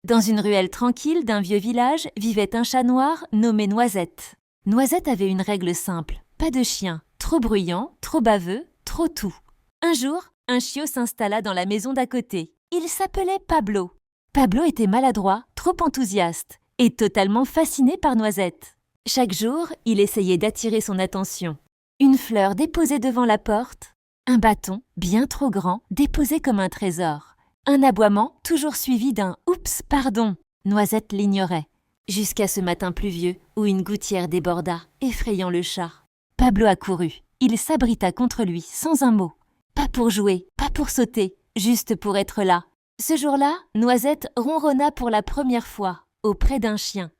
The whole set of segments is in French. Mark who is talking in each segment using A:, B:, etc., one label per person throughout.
A: Dans une ruelle tranquille d'un vieux village vivait un chat noir nommé Noisette. Noisette avait une règle simple, pas de chien, trop bruyant, trop baveux, trop tout. Un jour, un chiot s'installa dans la maison d'à côté. Il s'appelait Pablo. Pablo était maladroit, trop enthousiaste et totalement fasciné par Noisette. Chaque jour, il essayait d'attirer son attention. Une fleur déposée devant la porte, un bâton bien trop grand déposé comme un trésor. Un aboiement toujours suivi d'un « oups, pardon ». Noisette l'ignorait, jusqu'à ce matin pluvieux où une gouttière déborda, effrayant le chat. Pablo accourut. Il s'abrita contre lui, sans un mot. Pas pour jouer, pas pour sauter, juste pour être là. Ce jour-là, Noisette ronronna pour la première fois, auprès d'un chien.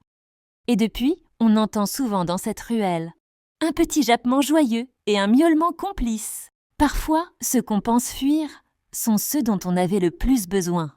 A: Et depuis, on entend souvent dans cette ruelle un petit jappement joyeux et un miaulement complice. Parfois, ceux qu'on pense fuir sont ceux dont on avait le plus besoin.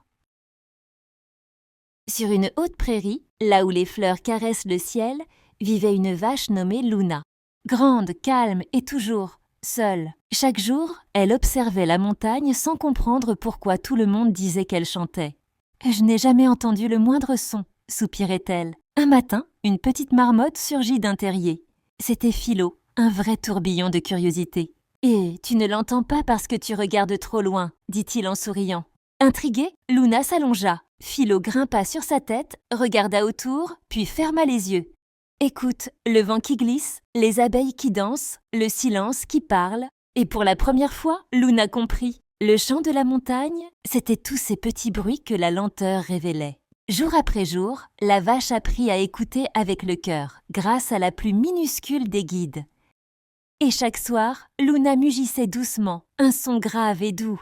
A: Sur une haute prairie, là où les fleurs caressent le ciel, vivait une vache nommée Luna. Grande, calme et toujours seule. Chaque jour, elle observait la montagne sans comprendre pourquoi tout le monde disait qu'elle chantait. « Je n'ai jamais entendu le moindre son », soupirait-elle. Un matin, une petite marmotte surgit d'un terrier. C'était Philo, un vrai tourbillon de curiosité. « Et tu ne l'entends pas parce que tu regardes trop loin », dit-il en souriant. Intriguée, Luna s'allongea. Philo grimpa sur sa tête, regarda autour, puis ferma les yeux. Écoute, le vent qui glisse, les abeilles qui dansent, le silence qui parle. Et pour la première fois, Luna comprit. Le chant de la montagne, c'était tous ces petits bruits que la lenteur révélait. Jour après jour, la vache apprit à écouter avec le cœur, grâce à la plus minuscule des guides. Et chaque soir, Luna mugissait doucement, un son grave et doux.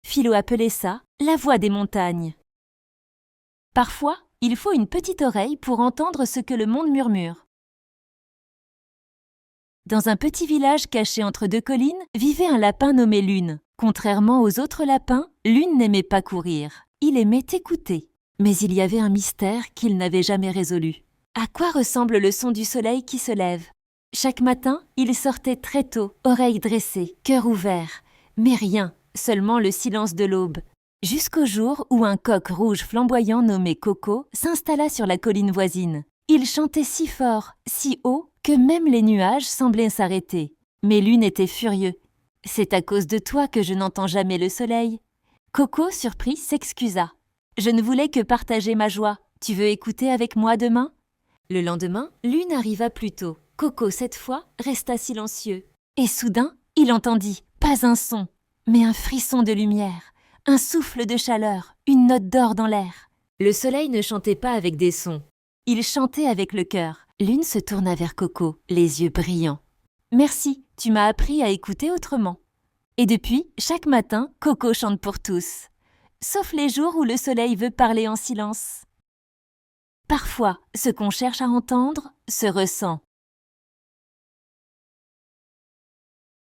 A: Philo appelait ça la voix des montagnes. Parfois, il faut une petite oreille pour entendre ce que le monde murmure. Dans un petit village caché entre deux collines, vivait un lapin nommé Lune. Contrairement aux autres lapins, Lune n'aimait pas courir. Il aimait écouter. Mais il y avait un mystère qu'il n'avait jamais résolu. À quoi ressemble le son du soleil qui se lève? Chaque matin, il sortait très tôt, oreilles dressées, cœur ouvert. Mais rien, seulement le silence de l'aube. Jusqu'au jour où un coq rouge flamboyant nommé Coco s'installa sur la colline voisine. Il chantait si fort, si haut, que même les nuages semblaient s'arrêter. Mais Lune était furieux. « C'est à cause de toi que je n'entends jamais le soleil. » Coco, surpris, s'excusa. « Je ne voulais que partager ma joie. Tu veux écouter avec moi demain ?» Le lendemain, Lune arriva plus tôt. Coco, cette fois, resta silencieux. Et soudain, il entendit, pas un son, mais un frisson de lumière. Un souffle de chaleur, une note d'or dans l'air. Le soleil ne chantait pas avec des sons. Il chantait avec le cœur. Lune se tourna vers Coco, les yeux brillants. « Merci, tu m'as appris à écouter autrement. » Et depuis, chaque matin, Coco chante pour tous. Sauf les jours où le soleil veut parler en silence. Parfois, ce qu'on cherche à entendre se ressent.